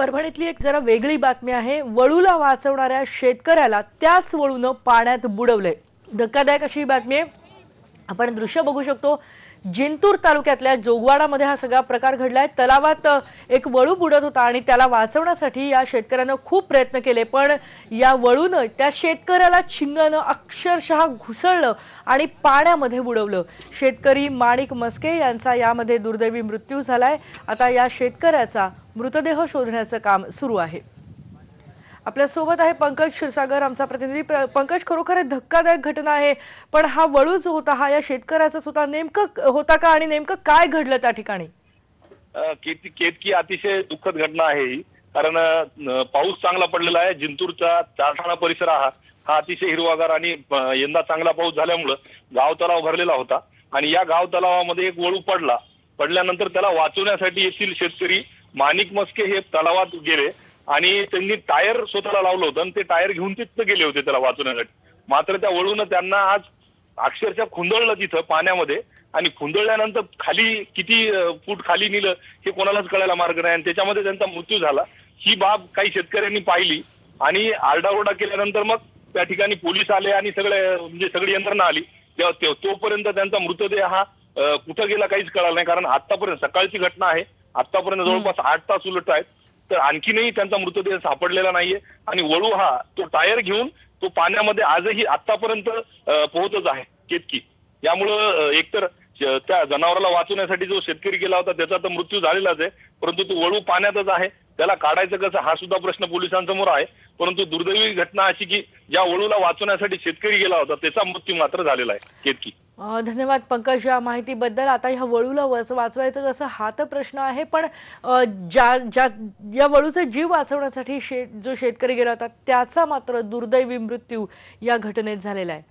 परभणीतली एक जरा वेगळी बातमी आहे। वळूला वाचवणाऱ्या शेतकऱ्याला त्याच वळूनं पाण्यात बुडवले। धक्कादायक अशी बातमी आहे। आपण दृश्य बघू शकतो। जिंतूर तालुक्यातल्या जोगवाडामध्ये हा सगळा प्रकार घडलाय। तलावात एक वळू बुडत होता आणि त्याला वाचवण्यासाठी या शेतकऱ्यानं खूप प्रयत्न केले, पण या वळूनं त्या शेतकऱ्याला छिंगनं अक्षरशः घुसळलं आणि पाण्यामध्ये बुडवलं। शेतकरी माणिक मस्के यांचा यामध्ये दुर्दैवी मृत्यू झालाय। आता या शेतकऱ्याचा मृतदेह शोधण्याचं काम सुरू आहे। आपल्या सोबत आहे पंकज क्षीरसागर, आमचा प्रतिनिधी। पंकज, खरोखर धक्कादायक घटना आहे, पण हा वळू जो होता हा या शेतकऱ्याचाच होता, नेमकं होता का आणि नेमकं काय घडलं त्या ठिकाणी? केतकी अतिशय दुःखद घटना आहे ही, कारण पाऊस चांगला पडलेला आहे। जिंतूरचा चारठाणा परिसर हा अतिशय हिरवागार आणि यंदा चांगला पाऊस झाल्यामुळे गाव तलाव भरलेला होता आणि या गाव तलावामध्ये एक वळू पडल्यानंतर त्याला वाचवण्यासाठी येथील शेतकरी माणिक मस्के हे तलावात गेले आणि त्यांनी टायर स्वतःला लावलं होतं आणि ते टायर घेऊन तिथं गेले होते त्याला वाचवण्यासाठी। मात्र त्या वळूनं त्यांना आज अक्षरशः खुंदळलं तिथं पाण्यामध्ये आणि खुंदळल्यानंतर खाली किती फूट खाली नेलं हे कोणालाच कळायला मार्ग नाही आणि त्याच्यामध्ये त्यांचा मृत्यू झाला। ही बाब काही शेतकऱ्यांनी पाहिली आणि आरडाओरडा केल्यानंतर मग त्या ठिकाणी पोलीस आले आणि सगळी यंत्रणा आली। तोपर्यंत त्यांचा मृतदेह हा कुठं गेला काहीच कळालं नाही, कारण आतापर्यंत सकाळची घटना आहे, आतापर्यंत जवळपास 8 तास उलट आहेत, तर आणखीनही त्यांचा मृतदेह सापडलेला नाहीये आणि वळू हा तो टायर घेऊन तो पाण्यामध्ये आजही आतापर्यंत पोहोचत आहे केतकी। यामुळं एकतर त्या जनावराला वाचवण्यासाठी जो शेतकरी गेला होता त्याचा तर मृत्यू झालेलाच आहे, परंतु तो वळू पाण्यातच आहे, त्याला काढायचं कसं हा सुद्धा प्रश्न पोलिसांसमोर आहे। परंतु दुर्दैवी घटना अशी की ज्या वळूला वाचवण्यासाठी शेतकरी गेला होता त्याचा मृत्यू मात्र झालेला आहे केतकी। धन्यवाद पंकज या माहितीबद्दल। आता ह्या वळूला वाचवायचं कसं हा तर प्रश्न आहे, पण या वळूचा जीव वाचवण्यासाठी जो शेतकरी गेला होता त्याचा मात्र दुर्दैवी मृत्यू या घटनेत झालेला आहे।